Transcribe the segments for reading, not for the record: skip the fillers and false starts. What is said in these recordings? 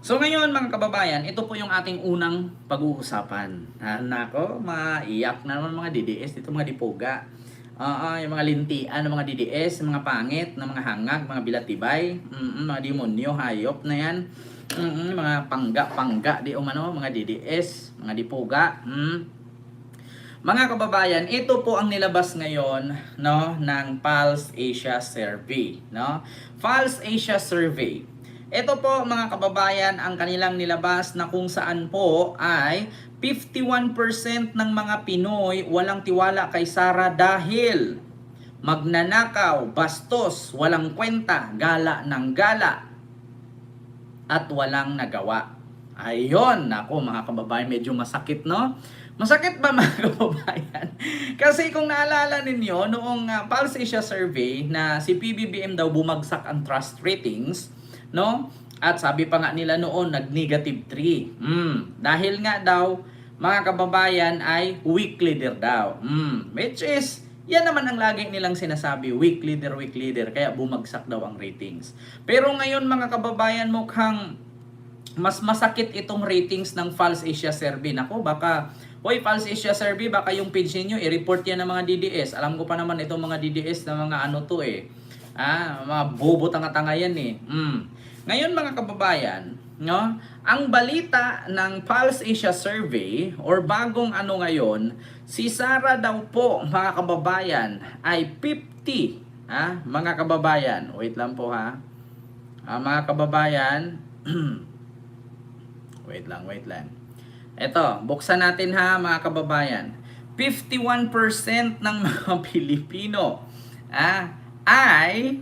So ngayon mga kababayan, ito po yung ating unang pag-uusapan. Nako, maiyak na naman mga DDS, dito mga dipuga. Yung mga lintian ng mga DDS, mga pangit, na mga hangag, mga bilatibay, mga demonyo, hayop na yan. Mga pangga, di umano, mga DDS, mga dipuga. Mga kababayan, ito po ang nilabas ngayon, no, ng Pulse Asia Survey, no? Pulse Asia Survey. Ito po mga kababayan ang kanilang nilabas na kung saan po ay 51% ng mga Pinoy walang tiwala kay Sara dahil magnanakaw, bastos, walang kwenta, gala ng gala at walang nagawa. Ayun, nako mga kababayan, medyo masakit, no? Masakit ba mga kababayan? Kasi kung naalala ninyo, noong Pulse Asia Survey na si PBBM daw bumagsak ang trust ratings, no? At sabi pa nga nila noon, nag-negative 3. Dahil nga daw, mga kababayan ay weak leader daw. Which is, yan naman ang lagi nilang sinasabi, weak leader, kaya bumagsak daw ang ratings. Pero ngayon mga kababayan, mukhang mas masakit itong ratings ng Pulse Asia Survey. Nako, baka, hoy Pulse Asia Survey, baka yung page niyo i-report yan ng mga DDS. Alam ko pa naman itong mga DDS na mga ano to eh. Mga bobo tanga-tanga yan eh. Ngayon mga kababayan, no, ang balita ng Pulse Asia Survey or bagong ano ngayon, si Sara daw po mga kababayan ay 50, mga kababayan. Wait lang po mga kababayan. wait lang. Ito, buksan natin mga kababayan. 51% ng mga Pilipino ay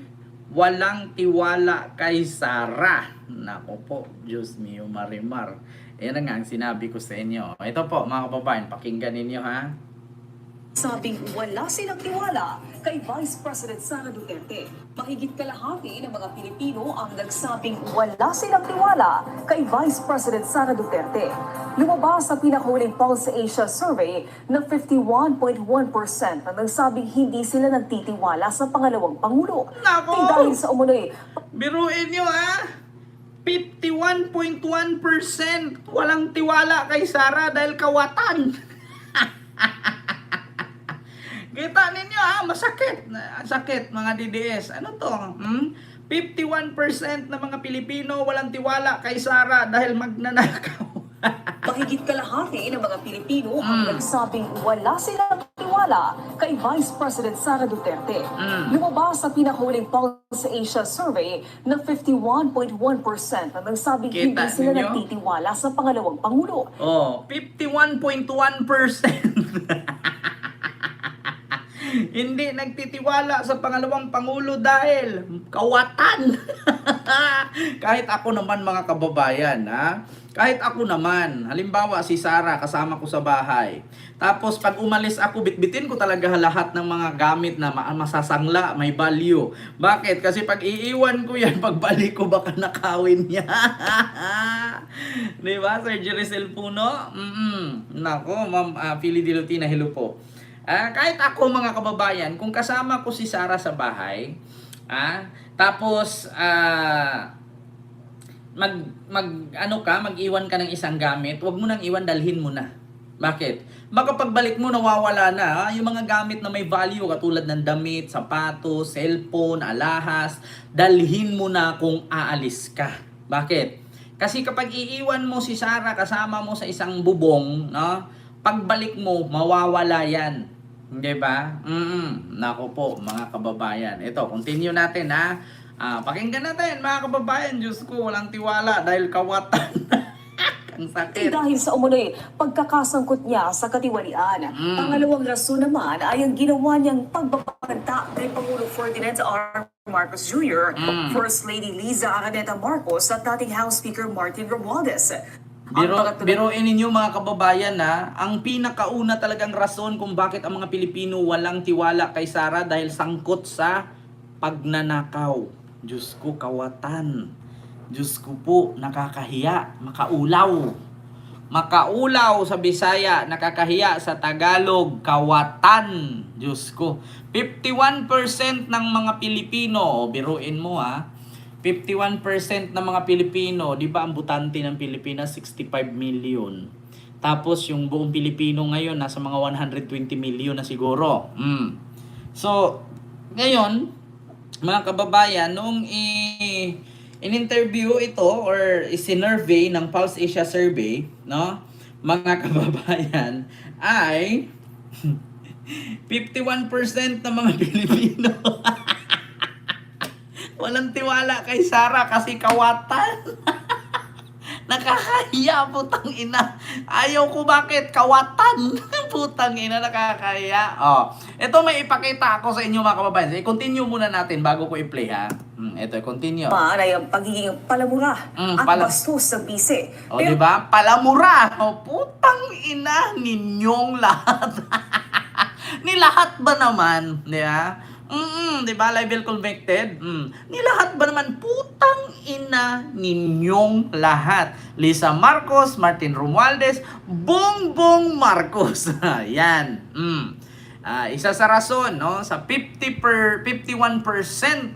walang tiwala kay Sara. Nako po, Diyos mio marimar. Yan nga ang sinabi ko sa inyo. Ito po mga kababayan, pakinggan ninyo Sabing wala silang tiwala kay Vice President Sara Duterte. Mahigit kalahati ng mga Pilipino ang nagsabing wala silang tiwala kay Vice President Sara Duterte. Lumabas sa pinakahuling Pulse Asia Survey na 51.1% ang nagsabing hindi sila nagtitiwala sa pangalawang Pangulo. Nako! Dahil sa umunoy, biruin nyo 51.1% walang tiwala kay Sara dahil kawatan. Kita ninyo masakit. Sakit mga DDS. Ano to? 51% ng mga Pilipino walang tiwala kay Sara dahil magnanakaw. mahigit kalahati ng mga Pilipino ang nagsabing wala silang tiwala kay Vice President Sara Duterte. Lumabas sa pinakahuling Pulse Asia Survey na 51.1% ang nagsabing hindi sila nagtitiwala sa pangalawang Pangulo. 51.1%. Hindi nagtitiwala sa pangalawang Pangulo dahil kawatan. Kahit ako naman mga kababayan, kahit ako naman, halimbawa si Sara kasama ko sa bahay. Tapos pag umalis ako, bitbitin ko talaga lahat ng mga gamit na masasangla, may value. Bakit? Kasi pag iiwan ko yan, pagbalik ko baka nakawin niya. Diba, Sir Jerisel Puno? Nako, Ma'am Philly Dilutina, hello po. Kahit ako mga kababayan, kung kasama ko si Sara sa bahay, tapos mag-iwan ka ng isang gamit, wag mo nang iwan, dalhin mo na. Bakit? Baka pagbalik mo nawawala na yung mga gamit na may value katulad ng damit, sapatos, cellphone, alahas, dalhin mo na kung aalis ka. Bakit? Kasi kapag iiwan mo si Sara kasama mo sa isang bubong, pagbalik mo mawawala yan. Hindi ba? Nako po mga kababayan. Ito, continue natin pakinggan natin mga kababayan. Diyos ko, walang tiwala dahil kawatan. Ang sakit. Dahil sa umunoy, pagkakasangkot niya sa katiwalian. Pangalawang rason naman ay ang ginawa niyang pagbabanta kay Pangulo Ferdinand R. Marcos Jr., First Lady Liza Araneta Marcos at dating House Speaker Martin Romualdez. Biruin ninyo mga kababayan ang pinakauna talagang rason kung bakit ang mga Pilipino walang tiwala kay Sara dahil sangkot sa pagnanakaw. Diyos ko, kawatan. Diyos ko po, nakakahiya, makaulaw. Makaulaw sa Bisaya, nakakahiya sa Tagalog, kawatan. Diyos ko. 51% ng mga Pilipino, biruin mo 51% 51% ng mga Pilipino, di ba ang butante ng Pilipinas 65 million. Tapos yung buong Pilipino ngayon nasa mga 120 million na siguro. So, ngayon, mga kababayan, nung in-interview ito or isinurvey ng Pulse Asia Survey, no? Mga kababayan, ay 51% ng mga Pilipino walang tiwala kay Sara kasi kawatan. Nakakahiya, putang ina. Ayaw ko, bakit? Kawatan. Putang ina, nakakahiya. Oh, ito may ipakita ako sa inyo mga kababayan. I-continue muna natin bago ko i-play ha. Ito, continue. Ay ang pagiging palamura at bastos ng bise. O, di ba? Palamura. O, putang ina ninyong lahat. Ni lahat ba naman? Di ba? Di ba? Libel convicted? Ni lahat ba naman? Putang ina ninyong lahat. Lisa Marcos, Martin Romualdez, Bongbong Marcos. Yan. Isa sa rason, no? Sa 51%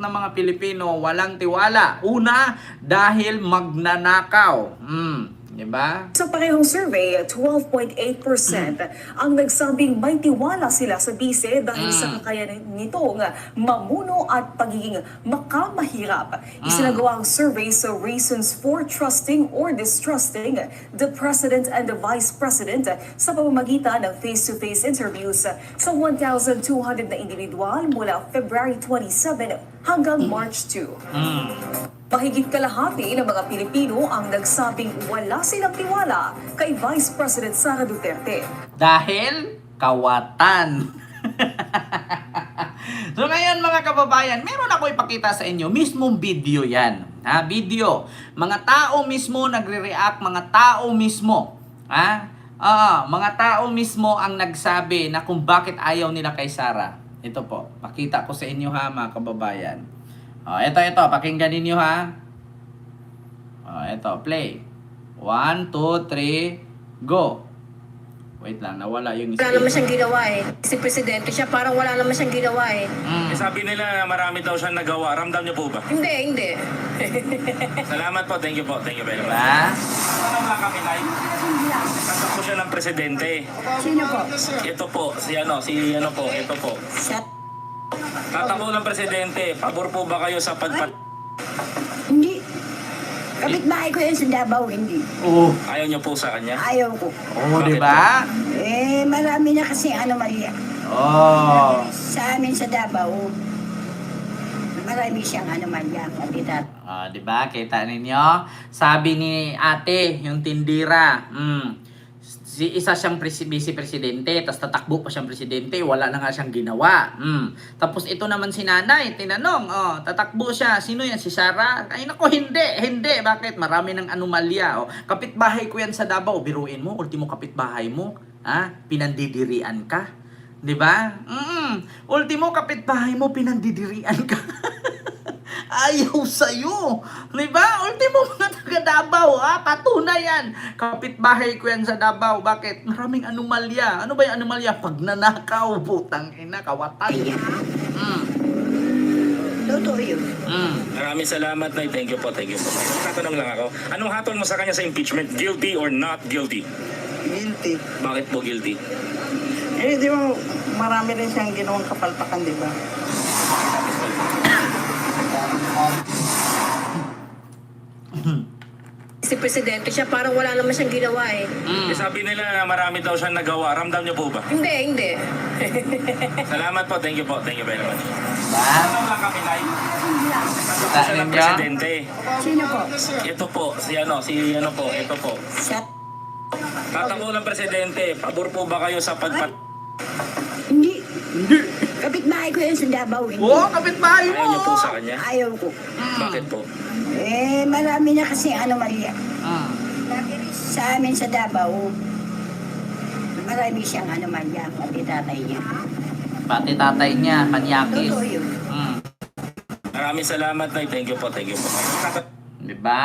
ng mga Pilipino walang tiwala. Una, dahil magnanakaw. Diba? Sa parehong survey, 12.8% ang nagsabing may tiwala sila sa bise dahil sa kakayanan nitong mamuno at pagiging makamahirap. Isinagawa ang survey sa reasons for trusting or distrusting the President and the Vice President sa pamamagitan ng face-to-face interviews sa 1,200 na individual mula February 27 hanggang March 2. Mahigit kalahati ng mga Pilipino ang nagsabing wala silang tiwala kay Vice President Sara Duterte. Dahil kawatan. So ngayon mga kababayan, meron ako ipakita sa inyo, mismong video yan. Video. Mga tao mismo nagre-react, mga tao mismo. Mga tao mismo ang nagsabi na kung bakit ayaw nila kay Sara. Ito po, pakita ko sa inyo mga kababayan. Ito, pakinggan ninyo ito, play. 1, 2, 3, go. Wait lang, nawala yung isa. Wala naman siyang ginawa eh. Si Presidente siya, parang wala naman siyang ginawa eh. Sabi nila marami daw siyang nagawa. Ramdam niyo po ba? Hindi. Salamat po. Thank you po. Thank you very much. Diba? Ano nga kami, Nay? Tatakbo siya ng presidente. Sino po? Ito po. Ito po. Tatakbo ng presidente. Pabor po ba kayo sa Hindi. Kapitbahay ko yan sa Davao, hindi. Ayaw niyo po sa kanya? Ayaw ko. Bakit Diba? Marami na kasi anomalya. Sa amin sa Davao, marami siyang anomalya. Kandidat. Diba? Kita ninyo? Sabi ni ate, yung tindira, isa siyang vice-presidente, tapos tatakbo pa siyang presidente, wala na nga siyang ginawa. Tapos ito naman si nanay, tinanong, tatakbo siya, sino yan, si Sara? Ay nako, hindi, bakit? Marami ng anomalya. Kapitbahay ko yan sa Davao, biruin mo, ultimo kapitbahay mo, pinandidirian ka. Diba? Ultimo kapitbahay mo, pinandidirian ka. Ayaw sa'yo. Diba? Ultimo mga taga Davao, patunay yan. Kapitbahay ko yan sa Davao. Bakit? Maraming anomalya. Ano ba yung anomalya? Pagnanakaw, putang ina, kawatan. Totoo yun. Maraming salamat, Nay. Thank you po. Tatanong lang ako. Anong hatol mo sa kanya sa impeachment? Guilty or not guilty? Guilty. Bakit po guilty? Di ba marami rin siyang ginawang kapalpakan, di ba? Si Presidente siya, parang wala naman siyang ginawa eh. Sabi nila marami daw siyang nagawa. Ramdam niyo po ba? Hindi. Salamat po. Thank you po. Thank you very much. Diba? Tatanong lang kami, Nay. Tatakbo siya ng presidente. Sino po? Ito po. Ito po. Tatakbo ng presidente. Pabor po ba kayo sa Hindi. Kapitbahay ko yan sa Davao, hindi. Kapitbahay mo. Ayaw niyo po sa kanya? Ayaw ko. Bakit po? Marami na kasi anomalya. Sa amin sa Davao, marami siyang anomalya. Pati tatay niya. Pati tatay niya, kanyakis. Totoo yun. Maraming salamat, Nay. Thank you po. Diba?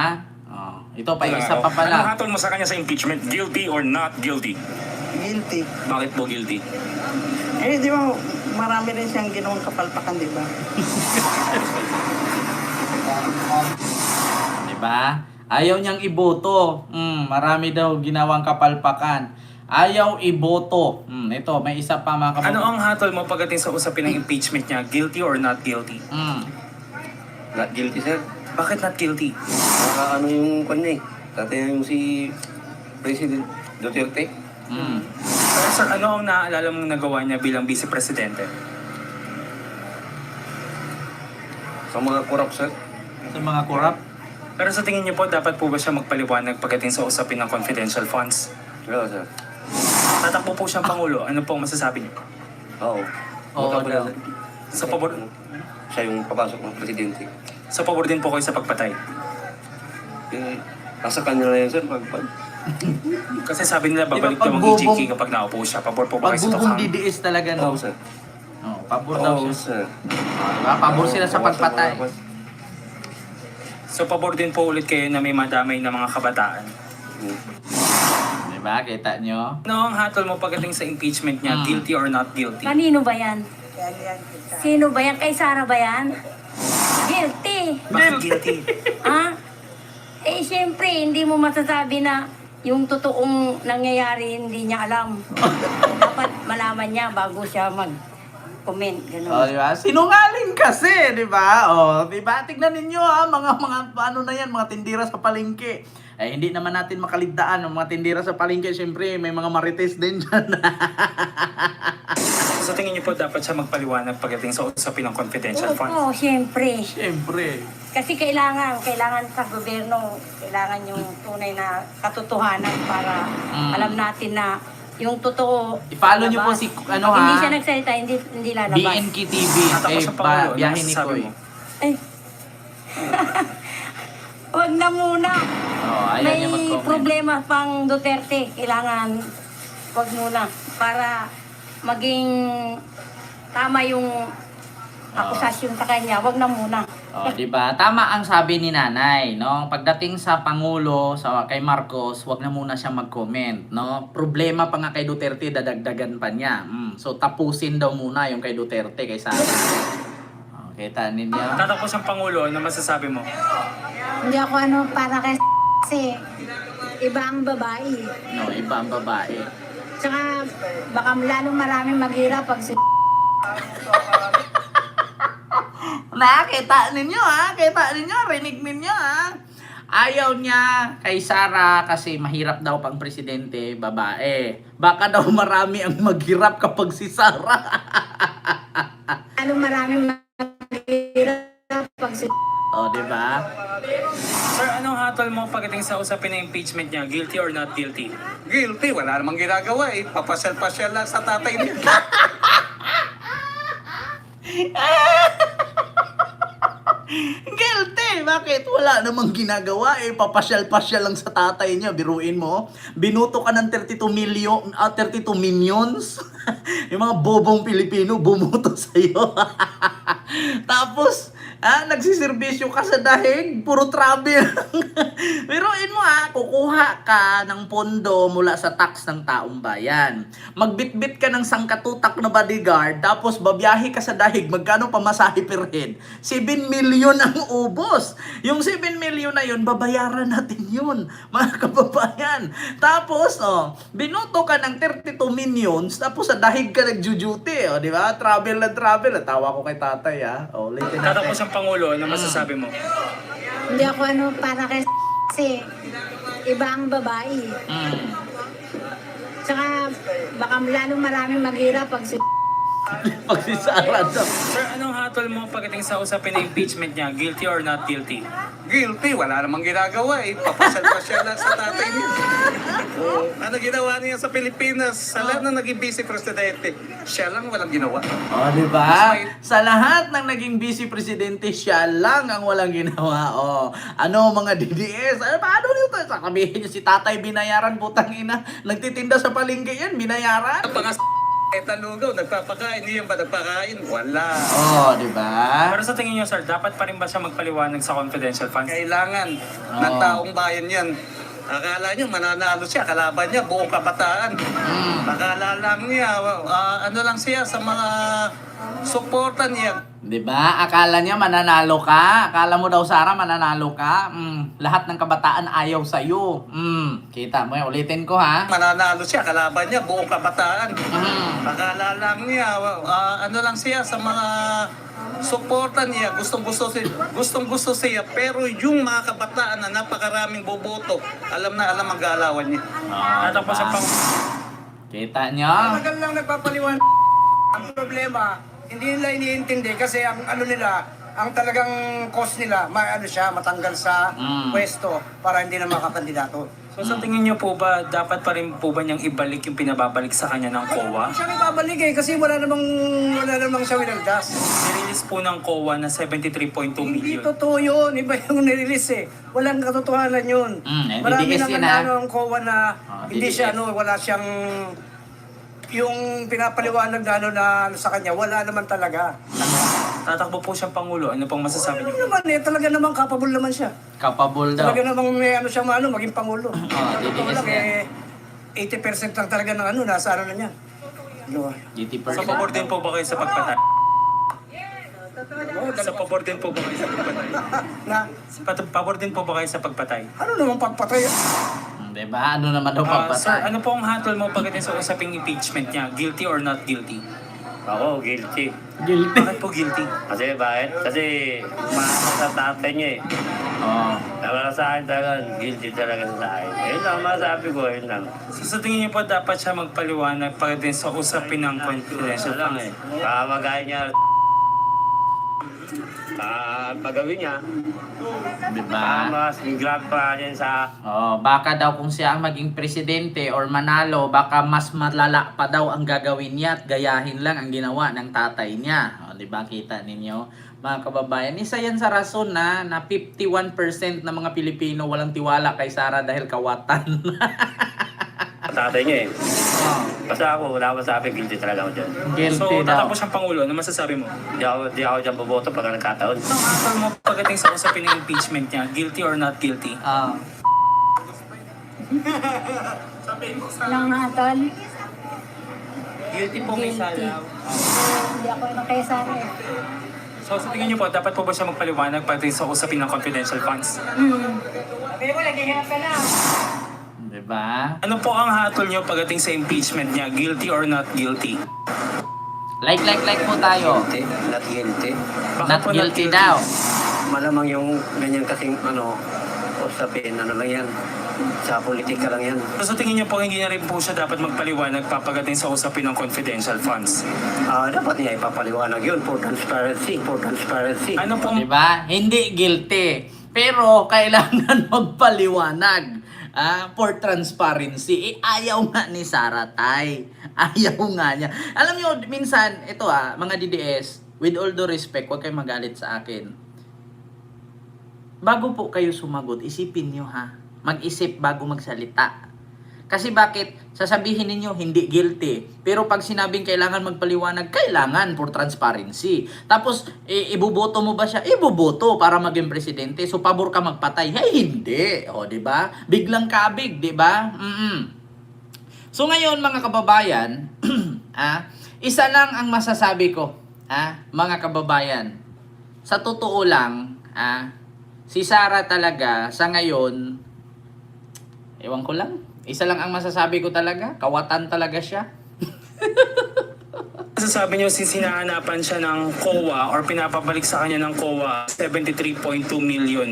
Ito pa, isa pa Anong pala. hatol mo sa kanya sa impeachment? Guilty or not guilty? Guilty. Bakit po guilty? Di ba marami rin siyang ginawang kapalpakan, di ba? Diba? Ayaw niyang iboto. Marami daw ginawang kapalpakan. Ayaw iboto. Ito, may isa pa mga Ano ang hatol mo pagdating sa usapin ng impeachment niya? Guilty or not guilty? Not guilty, sir. Bakit not guilty? Ano yung kanya eh. Dati yung si President Duterte. Pero sir, ano ang naaalala mong nagawa niya bilang vice presidente? Sa mga corrupt, sir. Sa mga korap. Pero sa tingin niyo po, dapat po ba siya magpaliwanag pagdating sa usapin ng confidential funds? Wala, sir. Tatakbo po siyang Pangulo. Ano po ang masasabi niyo? Oo. Oo Baka pala, daw. sir. Sa pabor, Siya yung papasok ng presidente. sa pabor din po kayo sa pagpatay. Eh, nasa kanya na yan, sir. Kasi sabi nila, babalik Di ba daw ang pagbubong- EJK kapag naupo siya. Pabor po ba kayo sa Pagbubong tokhang? DDS talaga, no? Oo, sir. Pabor daw Oo, siya. sir. Diba? Pabor sila sa pagpatay. So pabor din po ulit kayo na may madamay na mga kabataan. Diba? Kita nyo? Ano ang hatol mo pagdating sa impeachment niya? Guilty or not guilty? Kanino ba yan? Sino ba yan? Kay Sara ba yan? Guilty. Bakit guilty? Ha? Eh, siyempre, hindi mo masasabi na yung totoong nangyayari hindi niya alam. Dapat malaman niya bago siya mag-comment. Ganun. O, diba? Sinungaling kasi, diba? O, diba? Tignan ninyo, ha? Mga, ano na yan, mga tindira sa palengke. Eh, hindi naman natin makaligtaan ng mga tindira sa palengke. Siyempre, may mga marites din dyan. Sa tingin niyo po, dapat siya magpaliwanag pagdating sa usapin ng confidential funds? Oo, siyempre. Siyempre. Kasi kailangan sa gobyerno, kailangan yung tunay na katotohanan para alam natin na yung totoo. I-follow niyo po lalabas. si, ano, Pag hindi ha? siya nagsalita, hindi lalabas. BNK TV. Natapos ang Pangulo. Ano Biyahe ni masasabi Koy. mo? Ay. Huwag na muna. Oh, ayaw May niya mag-comment. problema pang Duterte. Kailangan huwag muna para maging tama yung akusasyon sa kanya. Huwag na muna. Oh, 'di ba? Tama ang sabi ni Nanay, no? Pagdating sa pangulo, kay Marcos, wag na muna siya mag-comment, no? Problema pa nga kay Duterte, dadagdagan pa niya. So tapusin daw muna yung kay Duterte kay Sara. Oh, kita ninyo? Tatapos ang Pangulo, ano masasabi mo? Hindi ako para kasi iba ang babae. No, iba ang babae. Tsaka baka lalong maraming maghirap pag Nakita ninyo, ha? Kita ninyo, rinig ninyo, ha? Ayaw niya kay Sara kasi mahirap daw pang presidente, babae. Baka daw marami ang maghirap kapag si Sara. lalong maraming maghirap pag Oh, 'di ba? Sir, anong hatol mo pagdating sa usapin ng impeachment niya? Guilty or not guilty? Guilty, wala namang ginagawa eh. Papasyal-pasyal lang sa tatay niya. Guilty! Bakit? Wala namang ginagawa eh. Papasyal-pasyal lang sa tatay niya. Biruin mo. Binuto ka ng 32 minions. Yung mga bobong Pilipino bumuto sa'yo. Tapos, nagsiservisyo ka sa dahig. Puro travel. Biruin mo kukuha ka ng pondo mula sa tax ng taong bayan. Magbitbit ka ng sangkatutak na bodyguard. Tapos, babiyahe ka sa dahig. Magkano pamasahe per head? 7 million ang ubos. Yung 7 million na yun, babayaran natin yun, mga kababayan. Tapos, binuto ka ng 32 minions, tapos sa dahig ka nagjujuti, di ba? Travel na travel. Tawa ko kay tatay, ulitin Tatapos natin. ang Pangulo, ano masasabi mo? Hindi ako para kasi iba ang babae. Tsaka baka lalong maraming maghirap pag Pag si Sara daw. Sir, anong hatol mo pagdating sa usapin ng impeachment niya? Guilty or not guilty? Guilty, wala namang ginagawa eh. Papasyal-pasyal lang sa tatay niya. Oh, ano ginawa niya sa Pilipinas? Sa lahat na naging vice presidente, siya lang walang ginawa. Di ba? Sa lahat ng naging vice presidente, siya lang ang walang ginawa. Ano mga DDS? Paano nito? Sasabihin niyo si tatay binayaran, putang ina. Nagtitinda sa palengke yan, binayaran. Ang mga talugaw, nagpapakain. Niyan ba nagpakain? Wala. Di ba? Pero sa tingin niyo, sir, dapat pa rin ba siya magpaliwanag sa confidential funds? Kailangan ng taong bayan yan. Akala niya mananalo siya, kalaban niya, buong kabataan. Akala lang niya, ano lang siya sa mga suporta niya. 'Di ba? Akala niya mananalo ka. Akala mo daw, Sara, mananalo ka. Lahat ng kabataan ayaw sa iyo. Kita mo, ulitin ko ha. Mananalo siya, kalaban niya, buong kabataan. Akala lang niya, ano lang siya sa mga suporta niya, gustong-gusto siya, pero yung mga kabataan na napakaraming boboto, alam na alam ang galawan niya. Tatakbo siya pang... Kita niyo? Tagal lang nagpapaliwan. Ang problema, hindi nila iniintindi kasi ang ano nila, ang talagang cost nila, siya, matanggal sa pwesto para hindi na makakandidato. So sa tingin niyo po ba, dapat pa rin po ba niyang ibalik yung pinababalik sa kanya ng COA? Siya may babalik kasi wala namang siya winaldas. Nirelease po ng COA na 73.2 Hindi million. totoo yun, iba yung nirelease eh. Walang katotohanan yun. Marami NDDS nang yun, ang COA na hindi DDS. siya, wala siyang yung pinapaliwanag na sa kanya, wala naman talaga. Tatakbo po siyang Pangulo. Ano pong masasabi Ano niyo? naman talaga namang capable naman siya. Capable daw. Talaga namang may siya maging Pangulo. Totoo DDS lang yan. 80% lang talaga ng nasa na niya. GT Sa pabor din po ba kayo sa pagpatay? Sa pabor din po ba kayo sa pagpatay? Na, Pabor din po ba kayo sa pagpatay? ano namang pagpatay? Diba? Ano naman daw Sir, pagpatay? ano po ang hatol mo pagdating sa usaping impeachment niya? Guilty or not guilty? Ako, guilty. Guilty. Bakit po guilty? Kasi bakit? Kasi umaasa sa tatay niya eh. Oh. Para sa akin talaga, guilty talaga sa akin. Ayun lang, masabi ko, ayun lang. So sa tingin niyo po dapat siya magpaliwanag pagdating sa usapin ng confidential Ayun lang funds? eh. Kamagaya niya, pagawin niya, Diba? mas grab pa niya sa Oh, baka daw kung siya ang maging presidente or manalo, baka mas malala pa daw ang gagawin niya at gayahin lang ang ginawa ng tatay niya. O, di ba? Kita ninyo, mga kababayan. Isa yan sa rason na 51% ng mga Pilipino walang tiwala kay Sara dahil kawatan. tatay niya eh. Oh, Basta ako, wala masabi, guilty talaga ako dyan. So guilty daw. tatakbo siyang Pangulo. Ano masasabi mo? Di ako dyan boboto pag nagkataon. Anong hatol mo pagdating sa usapin ng impeachment niya? Guilty or not guilty? Ah, Anong hatol? Guilty po may sala. Hindi ako nakayasara eh. So sa tingin niyo po, dapat po ba siya magpaliwanag pagdating sa usapin ng confidential funds? diba? Ano po ang hatol niyo pagdating sa impeachment niya? Guilty or not guilty? Like po tayo. Not guilty. Bakit Not po guilty daw. Malamang yung ganyan kasing usapin, ano lang yan. Sa politika lang yan. So sa tingin niyo po, hindi na rin po siya dapat magpaliwanag papagating sa usapin ng confidential funds? Dapat niya ipapaliwanag yun for transparency. Ano po Diba? Hindi guilty. Pero kailangan magpaliwanag for transparency. Ayaw nga ni Sara Tay. Ayaw nga niya. Alam niyo, minsan, ito mga DDS, with all due respect, huwag kayong magalit sa akin. Bago po kayo sumagot, isipin niyo Mag-isip bago magsalita. Kasi bakit? Sasabihin ninyo, hindi guilty. Pero pag sinabing kailangan magpaliwanag, kailangan for transparency. Tapos, ibuboto mo ba siya? Ibuboto para maging presidente. So, pabor ka magpatay? Hindi. O, diba? Biglang kabig, diba? So, ngayon, mga kababayan, isa lang ang masasabi ko, mga kababayan. Sa totoo lang, si Sara talaga, sa ngayon, ewan ko lang. Isa lang ang masasabi ko talaga. Kawatan talaga siya. masasabi niyo sinahanapan siya ng COA or pinapabalik sa kanya ng COA 73.2 million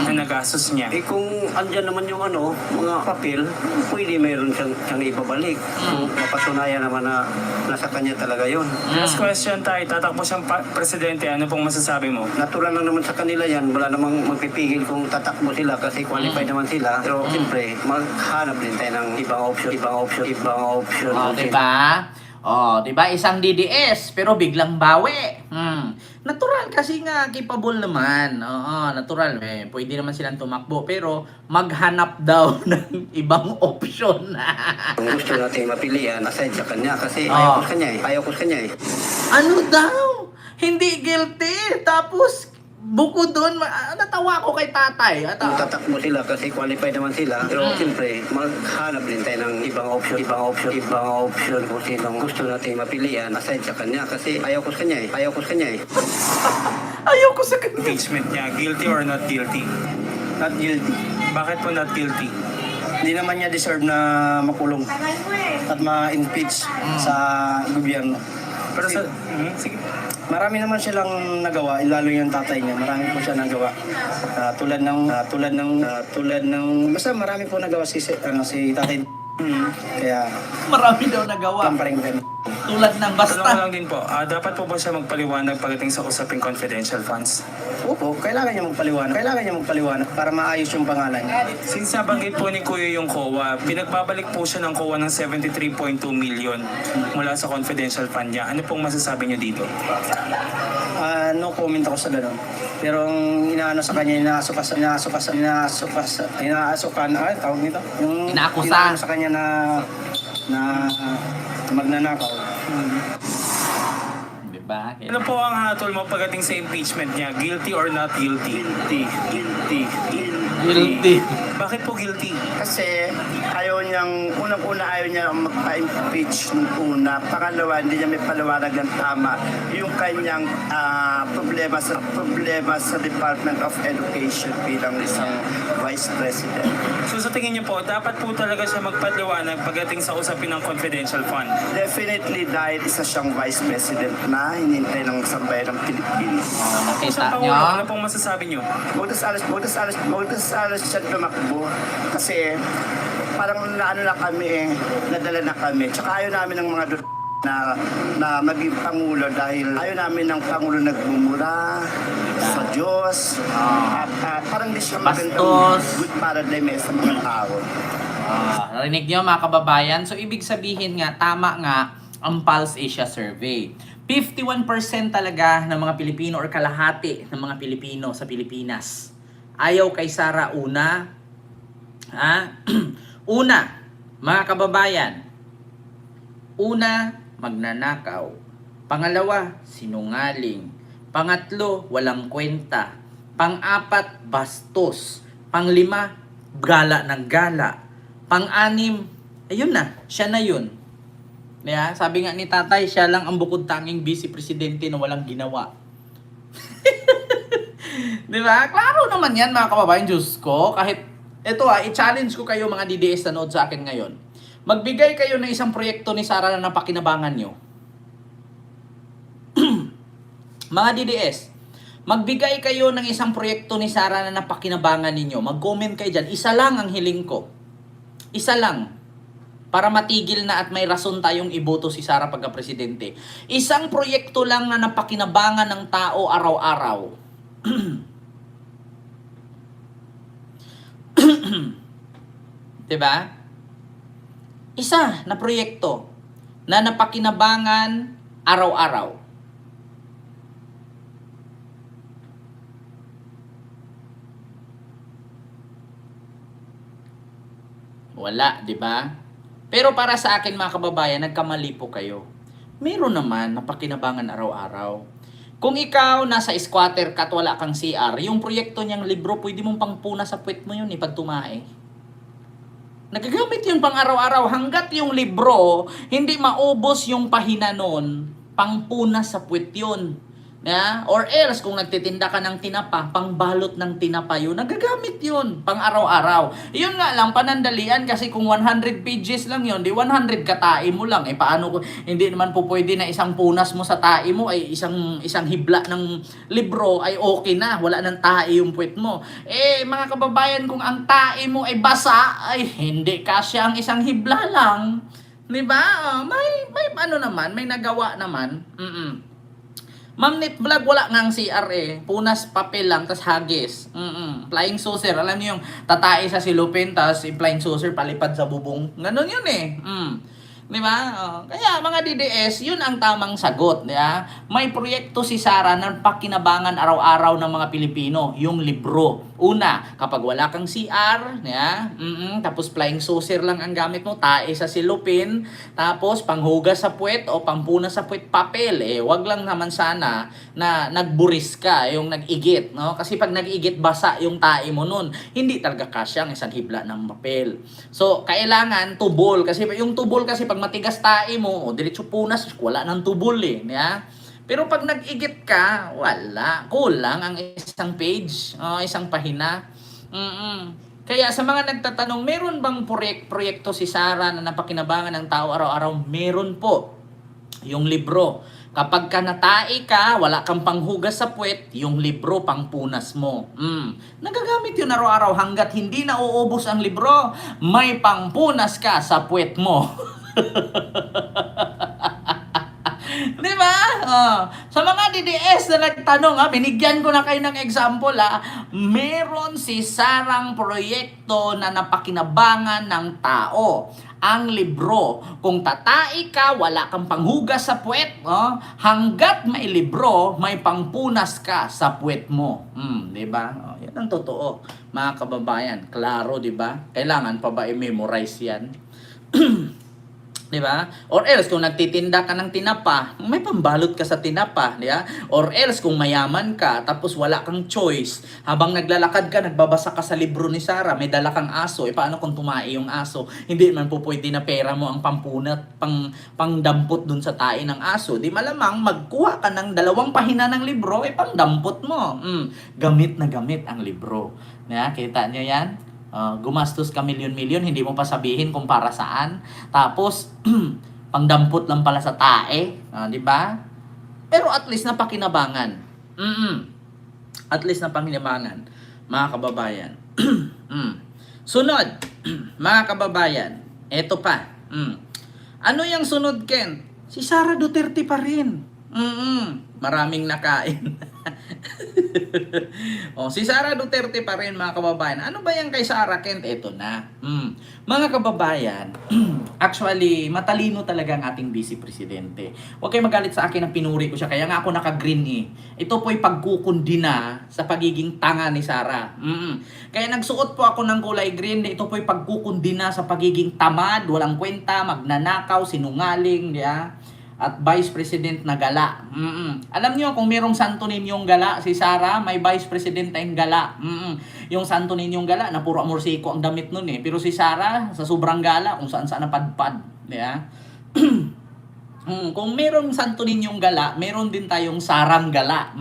na nagastos niya? Kung andyan naman yung mga papel, pwede mayroon siyang ibabalik. Kung mapatunayan naman na nasa kanya talaga yun. Last question tayo, tatakbo siyang presidente, ano pong masasabi mo? Natural lang naman sa kanila yan. Wala namang magpipigil kung tatakbo sila kasi qualified naman sila. Pero siyempre, maghanap din tayo ng ibang option. Diba? Diba? Isang DDS, pero biglang bawi. Natural kasi nga, capable naman. Natural. Pwede naman silang tumakbo, pero maghanap daw ng ibang option. Kung gusto natin mapilian, aside sa kanya kasi ayaw ko sa kanya eh. Ano daw? Hindi guilty. Tapos, bukod doon, natawa ko kay tatay. Kung tatakbo sila kasi qualified naman sila. Pero siyempre, maghanap din tayo ng ibang option kung sinong gusto natin mapilian aside sa kanya. Kasi ayaw ko sa kanya eh. Ayaw ko sa kanya. Impeachment niya, guilty or not guilty? Not guilty. Bakit po not guilty? Hindi naman niya deserve na makulong at ma-impeach sa gobyerno. Pero sa... sige. Marami naman silang nagawa, lalo yung tatay niya. Marami po siya nagawa. Tulad ng basta marami po nagawa si tatay. Kaya Marami daw nagawa. tamparing din. Tulad ng Tanong ko basta. lang din po, dapat po ba siya magpaliwanag pagdating sa usaping confidential funds? Opo, kailangan niya magpaliwanag para maayos yung pangalan niya. Since nabanggit po ni Kuya yung COA, pinagbabalik po siya ng COA ng 73.2 million mula sa confidential fund niya. Ano pong masasabi niyo dito? No comment ako sa ganun. Pero ang inaano sa kanya, tawag nito? Yung Inaakusa. inaano sa kanya na magnanakaw. Diba? Ano po ang hatol mo pagdating sa impeachment niya? Guilty or not guilty? Guilty. Bakit po guilty? Kasi unang-una ayaw niya magpa-impeach nung una. Pangalawa, hindi niya may paliwanag ng tama yung kanyang problema sa Department of Education bilang isang Vice President. So sa tingin niyo po, dapat po talaga siya magpaliwanag pagdating sa usapin ng confidential fund? Definitely dahil isa siyang Vice President na hinintay ng sambayan ng Pilipinas. Kung Nakita sa Pangulo, nyo? ano pong masasabi niyo? Magdas alas siya tumakbo kasi parang nadala na kami. Tsaka ayaw namin ng mga na maging Pangulo dahil ayaw namin ng Pangulo nagmumura sa Diyos. At parang di siya magandang Bastos. good paradigm sa mga tao. Narinig nyo mga kababayan? So, ibig sabihin nga, tama nga ang Pulse Asia Survey. 51% talaga ng mga Pilipino or kalahati ng mga Pilipino sa Pilipinas ayaw kay Sara una. Una, mga kababayan. Una, magnanakaw. Pangalawa, sinungaling. Pangatlo, walang kwenta. Pang-apat, bastos. Panglima, gala ng gala. Pang-anim, ayun na, siya na yun. Yeah, sabi nga ni tatay, siya lang ang bukod tanging vice presidente na walang ginawa. Diba? Klaro naman yan mga kababayan, Diyos ko. Kahit, ito i-challenge ko kayo mga DDS na nood sa akin ngayon. Magbigay kayo ng isang proyekto ni Sara na napakinabangan nyo. Mga DDS, magbigay kayo ng isang proyekto ni Sara na napakinabangan ninyo. Mag-comment kayo dyan. Isa lang ang hiling ko. Isa lang. Para matigil na at may rason tayong iboto si Sara pagka-presidente. Isang proyekto lang na napakinabangan ng tao araw-araw. Diba? Isa na proyekto na napakinabangan araw-araw. Wala, di ba? Pero para sa akin mga kababayan, nagkamali po kayo. Meron naman napakinabangan araw-araw. Kung ikaw nasa squatter ka at wala kang CR, yung proyekto niyang libro, pwede mong pangpuna sa puwet mo yun pag tumae. Nagagamit yun pang araw-araw hanggat yung libro, hindi maubos yung pahina nun, pangpuna sa puwet yun. Yeah? Or else, kung nagtitinda ka ng tinapa, pangbalot ng tinapa yun, nagagamit yun, pang araw-araw. Yun nga lang, panandalian, kasi kung 100 pages lang yun, di 100 katai mo lang. Paano, hindi naman po pwede na isang punas mo sa tai mo, ay isang hibla ng libro, ay okay na, wala nang tai yung puwet mo. Mga kababayan, kung ang tai mo ay basa, ay hindi kasya ang isang hibla lang. Diba? May ano naman, may nagawa naman. Ma'am Net Vlog, wala ngang CR punas papel lang, tas hagis. Flying saucer, alam niyo yung tatai sa silupin, tas yung flying saucer palipad sa bubong. Ganon yun Di ba? Kaya mga DDS, yun ang tamang sagot. Di ba? May proyekto si Sara na pakinabangan araw-araw ng mga Pilipino, yung libro. Una, kapag wala kang CR, di ba? Tapos flying saucer lang ang gamit mo, tae sa silupin, tapos panghugas sa puwet o pampunas sa puwet papel. Wag lang naman sana na nagburis ka, yung nag-igit. No? Kasi pag nag-igit, basa yung tae mo nun. Hindi talaga kasya ang isang hibla ng papel. So, kailangan tubol. Kasi yung tubol kasi pag matigas tae mo, diretso punas, wala ng tubol yeah? Pero pag nag-igit ka, wala. Kulang ang isang page, isang pahina. Kaya sa mga nagtatanong, meron bang proyekto si Sara na napakinabangan ng tao araw-araw? Meron po. Yung libro. Kapag ka natae ka, wala kang panghugas sa puwet, yung libro pangpunas mo. Nagagamit yun araw-araw hanggat hindi na uubos ang libro, may pangpunas ka sa puwet mo. Di ba? Sa mga DDS na nagtanong, binigyan ko na kayo ng example. Meron si Sarang proyekto na napakinabangan ng tao. Ang libro. Kung tatai ka, wala kang panghugas sa puwet, hanggat may libro, may pangpunas ka sa puwet mo. Di ba? Yan ang totoo, mga kababayan. Klaro, di ba? Kailangan pa ba i-memorize yan? Di ba? Or else kung nagtitinda ka ng tinapa, may pambalot ka sa tinapa, di ba? Or else kung mayaman ka tapos wala kang choice, habang naglalakad ka, nagbabasa ka sa libro ni Sara, may dala kang aso, paano kung tumae yung aso? Hindi man po pwede na pera mo ang pampunat, pangdampot dun sa tae ng aso. Di malamang magkuha ka ng 2 pahina ng libro, pangdampot mo. Gamit na gamit ang libro. Yeah, kita nyo yan? Gumastos ka milyon-milyon, hindi mo pa sabihin kung para saan. Tapos, pangdampot lang pala sa tae. Di ba? Pero at least napakinabangan. At least napakinabangan, mga kababayan. Sunod, mga kababayan. Eto pa. Ano yung sunod, Ken? Si Sara Duterte pa rin. Maraming nakain. Si Sara Duterte pa rin, mga kababayan. Ano ba yan kay Sara, Kent? Ito na. Mga kababayan, actually, matalino talaga ang ating vice presidente. Huwag kayo magalit sa akin na pinuri ko siya. Kaya nga ako naka-green Ito po'y pagkukundina sa pagiging tanga ni Sara. Kaya nagsuot po ako ng kulay green. Ito po'y pagkukundina sa pagiging tamad, walang kwenta, magnanakaw, sinungaling, at Vice President na gala. Alam niyo kung merong Santo Ninyong gala si Sara, may Vice President tayong gala. Yung Santo Ninyong gala na puro amorsiko ang damit nun Pero si Sara sa sobrang gala kung saan-saan napadpad, kung merong Santo Ninyong gala, meron din tayong Sarang gala.